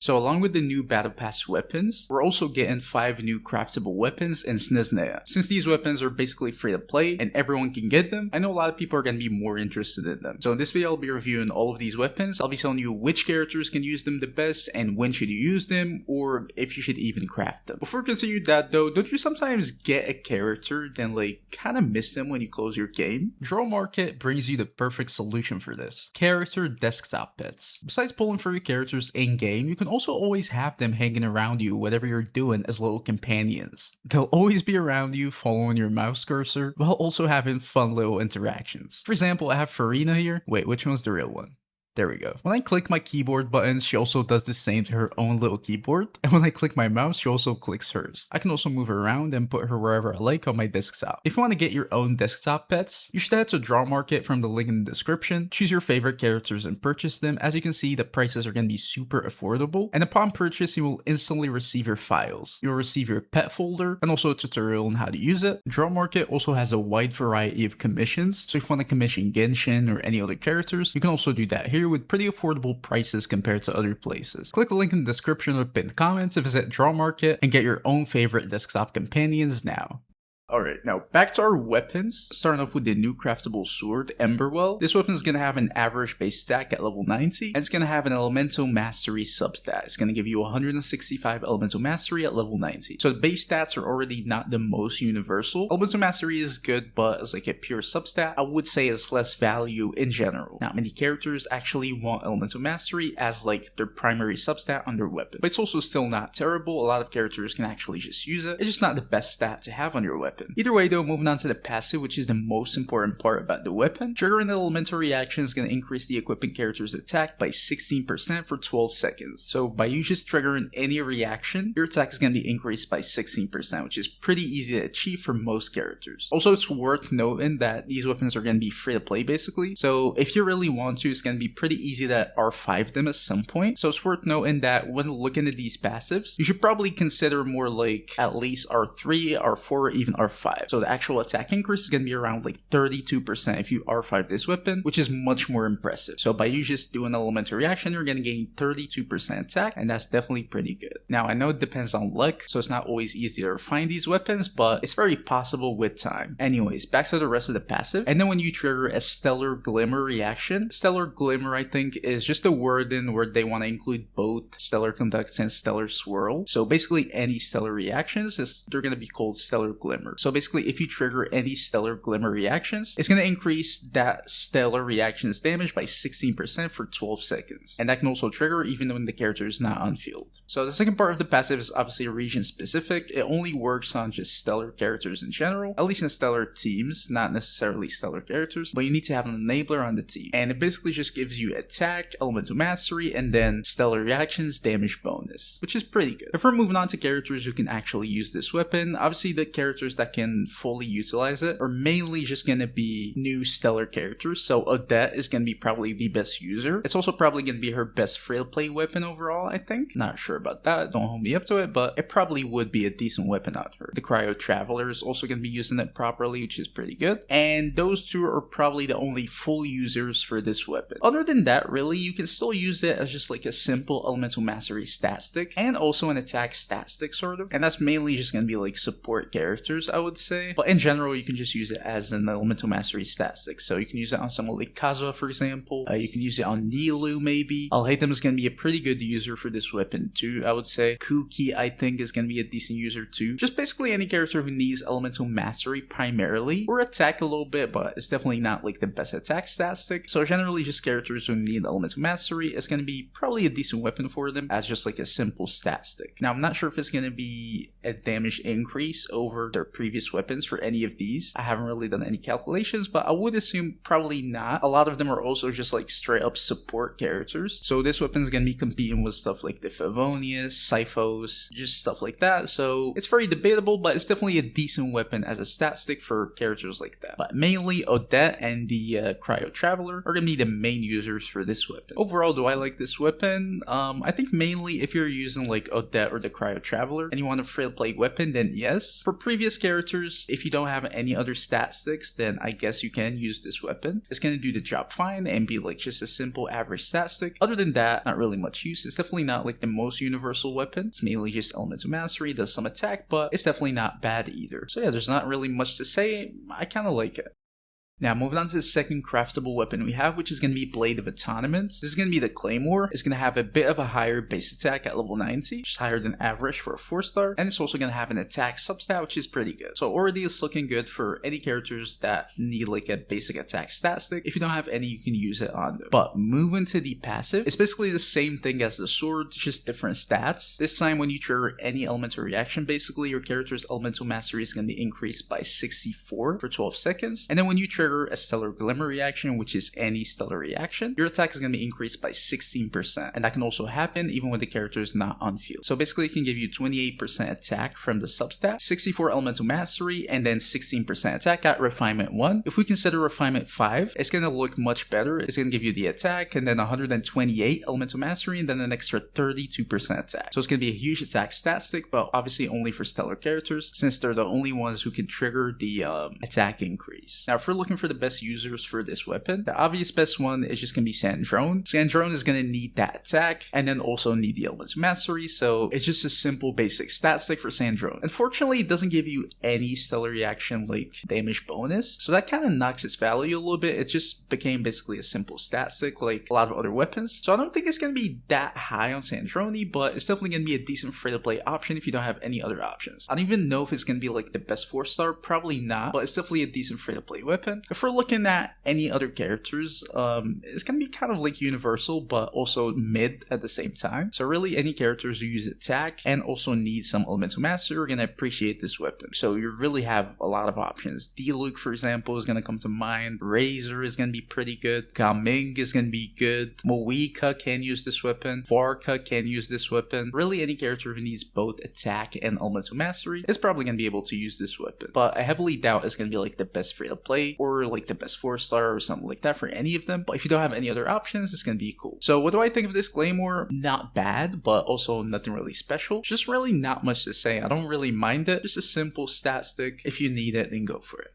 So along with the new Battle Pass weapons, we're also getting 5 new craftable weapons in snezhnaya. Since these weapons are basically free to play and everyone can get them, I know a lot of people are going to be more interested in them. So in this video I'll be reviewing all of these weapons. I'll be telling you which characters can use them the best and when should you use them, or if you should even craft them. Before we continue that though, don't you sometimes get a character then like kind of miss them when you close your game? Draw Market brings you the perfect solution for this. Character desktop pets. Besides pulling for your characters in game, you can also always have them hanging around you whatever you're doing as little companions. They'll always be around you following your mouse cursor while also having fun little interactions. For example, I have Farina here. Wait, which one's the real one? There we go. When I click my keyboard buttons, she also does the same to her own little keyboard. And when I click my mouse, she also clicks hers. I can also move her around and put her wherever I like on my desktop. If you want to get your own desktop pets, you should head to Draw Market from the link in the description. Choose your favorite characters and purchase them. As you can see, the prices are going to be super affordable. And upon purchase, you will instantly receive your files. You'll receive your pet folder and also a tutorial on how to use it. Draw Market also has a wide variety of commissions. So if you want to commission Genshin or any other characters, you can also do that here with pretty affordable prices compared to other places. Click the link in the description or pinned comments to visit Draw Market and get your own favorite desktop companions now. Alright, now back to our weapons. Starting off with the new craftable sword, Emberwell. This weapon is going to have an average base stack at level 90, and it's going to have an elemental mastery substat. It's going to give you 165 elemental mastery at level 90. So the base stats are already not the most universal. Elemental mastery is good, but as like a pure substat, I would say it's less value in general. Not many characters actually want elemental mastery as like their primary substat on their weapon. But it's also still not terrible. A lot of characters can actually just use it. It's just not the best stat to have on your weapon. Either way though, moving on to the passive, which is the most important part about the weapon. Triggering the elemental reaction is going to increase the equipping character's attack by 16% for 12 seconds. So by you just triggering any reaction, your attack is going to be increased by 16%, which is pretty easy to achieve for most characters. Also, it's worth noting that these weapons are going to be free to play basically. So if you really want to, it's going to be pretty easy to R5 them at some point. So it's worth noting that when looking at these passives, you should probably consider more like at least R3, R4, or even R5. So the actual attack increase is going to be around like 32% if you R5 this weapon, which is much more impressive. So by you just doing an elemental reaction, you're going to gain 32% attack, and that's definitely pretty good. Now I know it depends on luck, so it's not always easy to find these weapons, but it's very possible with time. Anyways, back to the rest of the passive. And then when you trigger a Stellar Glimmer reaction, Stellar Glimmer I think is just a word in where they want to include both Stellar Conduct and Stellar Swirl. So basically any stellar reactions, they're going to be called Stellar Glimmer. So basically if you trigger any Stellar Glimmer reactions, it's going to increase that stellar reaction's damage by 16% for 12 seconds. And that can also trigger even when the character is not on field. So the second part of the passive is obviously region specific. It only works on just stellar characters in general, at least in stellar teams, not necessarily stellar characters, but you need to have an enabler on the team. And it basically just gives you attack, elemental mastery, and then stellar reactions damage bonus, which is pretty good. If we're moving on to characters who can actually use this weapon, obviously the characters that can fully utilize it are mainly just going to be new stellar characters. So Odette is going to be probably the best user. It's also probably going to be her best free to play weapon overall, I think. Not sure about that, don't hold me up to it, but it probably would be a decent weapon out of her. The Cryo Traveler is also going to be using it properly, which is pretty good. And those two are probably the only full users for this weapon. Other than that, really, you can still use it as just like a simple elemental mastery stat stick and also an attack stat stick sort of. And that's mainly just going to be like support characters, I would say. But in general, you can just use it as an elemental mastery stat stick. So you can use it on someone like Kazuha, for example. You can use it on Nilu, maybe. Alhaitham is going to be a pretty good user for this weapon too, I would say. Kuki, I think, is going to be a decent user too. Just basically any character who needs elemental mastery primarily, or attack a little bit, but it's definitely not like the best attack stat stick. So generally just characters who need elemental mastery is going to be probably a decent weapon for them as just like a simple stat stick. Now I'm not sure if it's going to be a damage increase over their previous weapons for any of these. I haven't really done any calculations, but I would assume probably not. A lot of them are also just like straight up support characters. So this weapon is going to be competing with stuff like the Favonius, Sipho's, just stuff like that. So it's very debatable, but it's definitely a decent weapon as a stat stick for characters like that. But mainly Odette and the Cryo Traveler are going to be the main users for this weapon. Overall, do I like this weapon? I think mainly if you're using like Odette or the Cryo Traveler and you want a free free-to-play weapon, then yes. For previous characters, if you don't have any other stat sticks, then I guess you can use this weapon. It's gonna do the job fine and be like just a simple average stat stick. Other than that, not really much use. It's definitely not like the most universal weapon. It's mainly just elemental mastery, does some attack, but it's definitely not bad either. So yeah, there's not really much to say. I kind of like it. Now, moving on to the second craftable weapon we have, which is going to be Blade of Atonement. This is going to be the Claymore. It's going to have a bit of a higher base attack at level 90, which is higher than average for a 4-star, and it's also going to have an attack substat, which is pretty good. So already it's looking good for any characters that need like a basic attack stat stick. If you don't have any, you can use it on them. But moving to the passive, it's basically the same thing as the sword, just different stats. This time when you trigger any elemental reaction, basically your character's elemental mastery is going to be increased by 64 for 12 seconds, and then when you trigger a stellar glimmer reaction, which is any stellar reaction, your attack is going to be increased by 16%, and that can also happen even when the character is not on field. So basically it can give you 28% attack from the substat, 64 elemental mastery, and then 16% attack at refinement 1. If we consider refinement 5, it's going to look much better. It's going to give you the attack and then 128 elemental mastery and then an extra 32% attack. So it's going to be a huge attack stat stick, but obviously only for stellar characters since they're the only ones who can trigger the attack increase. Now if we're looking for the best users for this weapon, the obvious best one is just going to be Sandrone. Sandrone is going to need that attack and then also need the elemental mastery, so it's just a simple basic stat stick for Sandrone. Unfortunately, it doesn't give you any stellar reaction like damage bonus, so that kind of knocks its value a little bit. It just became basically a simple stat stick like a lot of other weapons, so I don't think it's going to be that high on Sandrone, but it's definitely going to be a decent free-to-play option if you don't have any other options. I don't even know if it's going to be like the best 4-star, probably not, but it's definitely a decent free-to-play weapon. If we're looking at any other characters, it's gonna be kind of like universal but also mid at the same time. So really any characters who use attack and also need some elemental mastery are gonna appreciate this weapon. So you really have a lot of options. D-Luke, for example, is gonna come to mind. Razor is gonna be pretty good. Gaming is gonna be good. Moika can use this weapon. Varka can use this weapon. Really any character who needs both attack and elemental mastery is probably gonna be able to use this weapon. But I heavily doubt it's gonna be like the best free to play or like the best 4-star or something like that for any of them. But if you don't have any other options, it's gonna be cool. So what do I think of this Claymore? Not bad, but also nothing really special. Just really not much to say. I don't really mind it. Just a simple stat stick. If you need it, then go for it.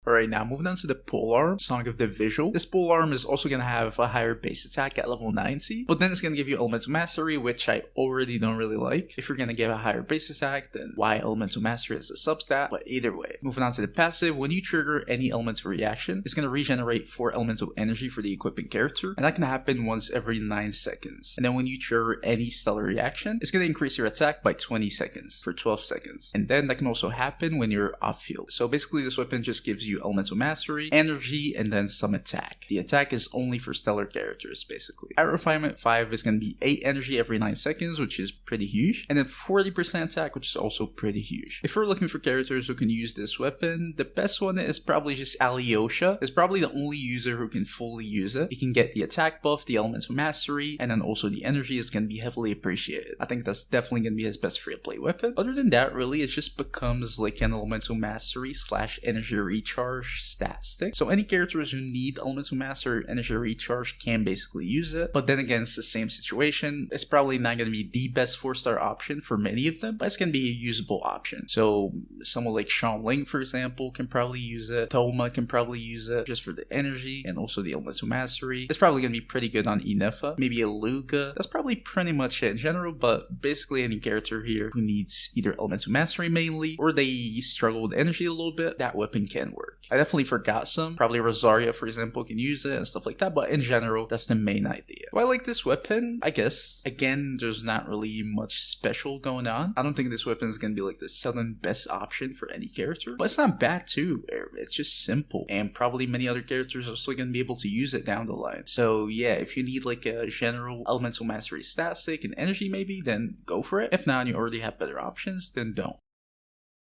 Alright, now moving on to the Polearm, Song of the Vigil. This Polearm is also going to have a higher base attack at level 90, but then it's going to give you Elemental Mastery, which I already don't really like. If you're going to give a higher base attack, then why Elemental Mastery as a substat? But either way. Moving on to the passive, when you trigger any elemental reaction, it's going to regenerate 4 elemental energy for the equipping character, and that can happen once every 9 seconds. And then when you trigger any stellar reaction, it's going to increase your attack by 20 seconds for 12 seconds. And then that can also happen when you're off field. So basically this weapon just gives you elemental mastery, energy, and then some attack. The attack is only for stellar characters, basically. At refinement 5 is going to be 8 energy every 9 seconds, which is pretty huge, and then 40% attack, which is also pretty huge. If we're looking for characters who can use this weapon, the best one is probably just Alyosha. It's probably the only user who can fully use it. You can get the attack buff, the elemental mastery, and then also the energy is going to be heavily appreciated. I think that's definitely going to be his best free-to-play weapon. Other than that, really, it just becomes like an elemental mastery / energy recharge stat stick. So any characters who need elemental mastery or energy recharge can basically use it. But then again, it's the same situation. It's probably not going to be the best 4-star option for many of them, but it's going to be a usable option. So someone like Xiangling, for example, can probably use it. Thoma can probably use it just for the energy and also the elemental mastery. It's probably going to be pretty good on Inefa. Maybe a Luga. That's probably pretty much it in general, but basically any character here who needs either elemental mastery mainly or they struggle with energy a little bit, that weapon can work. I definitely forgot some. Probably Rosaria, for example, can use it and stuff like that, but in general, that's the main idea. Do I like this weapon? I guess. Again, there's not really much special going on. I don't think this weapon is going to be like the sudden best option for any character, but it's not bad too. It's just simple, and probably many other characters are still going to be able to use it down the line. So yeah, if you need like a general elemental mastery stat stick and energy maybe, then go for it. If not, and you already have better options, then don't.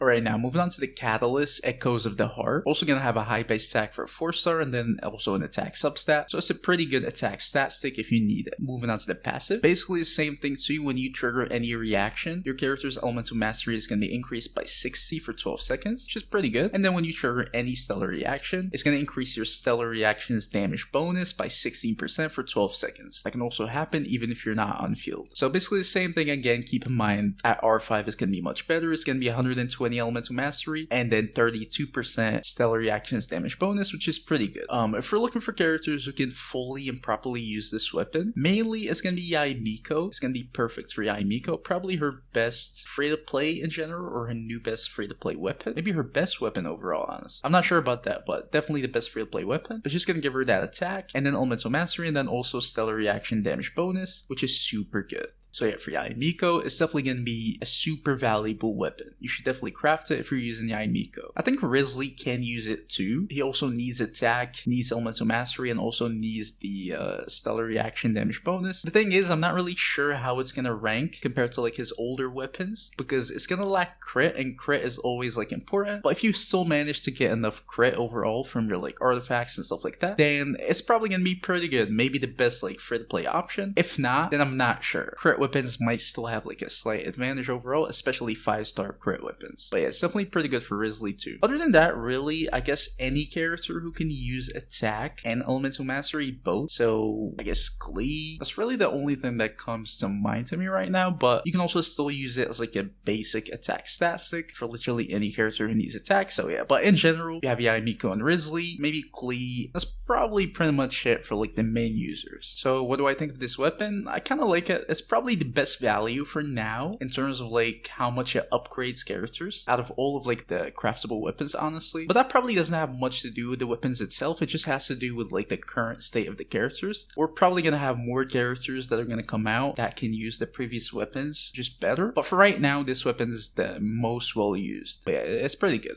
Alright, now moving on to the Catalyst, Echoes of the Heart. Also gonna have a high base attack for a 4-star and then also an attack substat. So it's a pretty good attack stat stick if you need it. Moving on to the passive. Basically the same thing too. When you trigger any reaction, your character's elemental mastery is gonna be increased by 60 for 12 seconds, which is pretty good. And then when you trigger any stellar reaction, it's gonna increase your stellar reaction's damage bonus by 16% for 12 seconds. That can also happen even if you're not on field. So basically the same thing again. Keep in mind at R5 is gonna be much better. It's gonna be 120 elemental mastery and then 32% stellar reactions damage bonus, which is pretty good. If we're looking for characters who can fully and properly use this weapon, mainly it's gonna be Yae Miko. It's gonna be perfect for Yae Miko. Probably her best free to play in general, or her new best free to play weapon. Maybe her best weapon overall, honestly. I'm not sure about that, but definitely the best free to play weapon. It's just gonna give her that attack and then elemental mastery and then also stellar reaction damage bonus, which is super good. So yeah, for Yae Miko, it's definitely going to be a super valuable weapon. You should definitely craft it if you're using Yae Miko. I think Risley can use it too. He also needs attack, needs elemental mastery, and also needs the stellar reaction damage bonus. The thing is, I'm not really sure how it's going to rank compared to like his older weapons, because it's going to lack crit, and crit is always like important. But if you still manage to get enough crit overall from your like artifacts and stuff like that, then it's probably going to be pretty good. Maybe the best like free to play option. If not, then I'm not sure. Crit weapons might still have like a slight advantage overall, especially 5-star crit weapons. But yeah, it's definitely pretty good for Risley too. Other than that, really, I guess any character who can use attack and elemental mastery both. So I guess Glee, that's really the only thing that comes to mind to me right now, but you can also still use it as like a basic attack stat stick for literally any character who needs attack. So yeah, but in general, you have Yae Miko and Risley, maybe Glee. That's probably pretty much it for like the main users. So what do I think of this weapon? I kind of like it. It's probably the best value for now in terms of like how much it upgrades characters out of all of like the craftable weapons, honestly. But that probably doesn't have much to do with the weapons itself. It just has to do with like the current state of the characters. We're probably gonna have more characters that are gonna come out that can use the previous weapons just better. But for right now, this weapon is the most well used. But yeah, it's pretty good.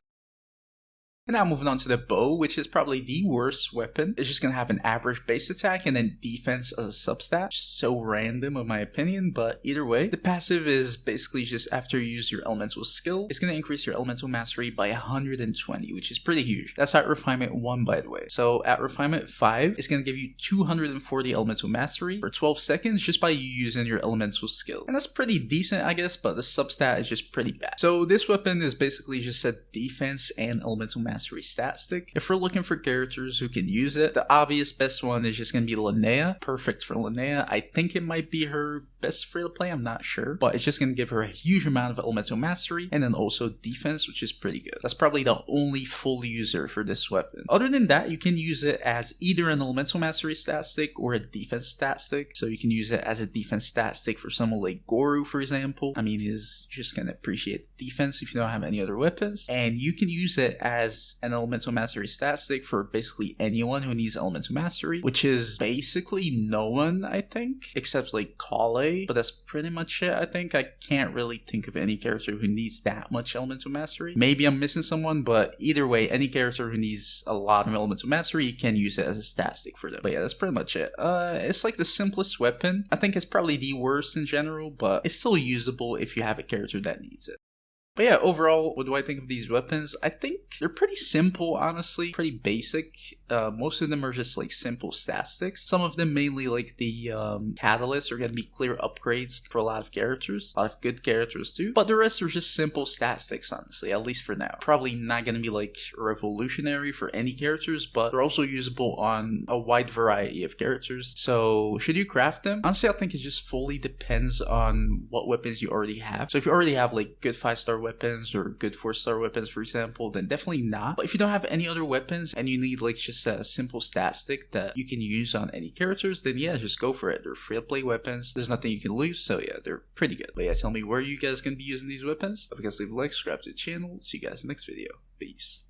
And now moving on to the bow, which is probably the worst weapon. It's just going to have an average base attack and then defense as a substat. So random in my opinion, but either way. The passive is basically just after you use your elemental skill, it's going to increase your elemental mastery by 120, which is pretty huge. That's at refinement 1, by the way. So at refinement 5, it's going to give you 240 elemental mastery for 12 seconds just by you using your elemental skill. And that's pretty decent, I guess, but the substat is just pretty bad. So this weapon is basically just a defense and elemental mastery stat stick. If we're looking for characters who can use it, the obvious best one is just going to be Linnea. Perfect for Linnea. I think it might be her best free to play, I'm not sure, but it's just going to give her a huge amount of elemental mastery and then also defense, which is pretty good. That's probably the only full user for this weapon. Other than that, you can use it as either an elemental mastery stat stick or a defense stat stick. So you can use it as a defense stat stick for someone like Goru, for example. I mean, he's just going to appreciate the defense if you don't have any other weapons. And you can use it as an elemental mastery stat stick for basically anyone who needs elemental mastery, which is basically no one, I think, except like Kale. But that's pretty much it, I think. I can't really think of any character who needs that much elemental mastery. Maybe I'm missing someone, but either way, any character who needs a lot of elemental mastery, you can use it as a stat stick for them. But yeah, that's pretty much it. It's like the simplest weapon. I think it's probably the worst in general, but it's still usable if you have a character that needs it. But yeah, overall, what do I think of these weapons? I think they're pretty simple, honestly. Pretty basic. Most of them are just like simple stat sticks. Some of them, mainly like the catalysts, are going to be clear upgrades for a lot of characters. A lot of good characters too. But the rest are just simple stat sticks, honestly, at least for now. Probably not going to be like revolutionary for any characters, but they're also usable on a wide variety of characters. So should you craft them? Honestly, I think it just fully depends on what weapons you already have. So if you already have like good 5-star weapons or good 4-star weapons, for example, then definitely not. But if you don't have any other weapons and you need like just a simple stat stick that you can use on any characters, then yeah, just go for it. They're free to play weapons. There's nothing you can lose, so yeah, they're pretty good. But yeah, tell me where you guys gonna be using these weapons. If you guys leave a like, subscribe to the channel. See you guys in the next video. Peace.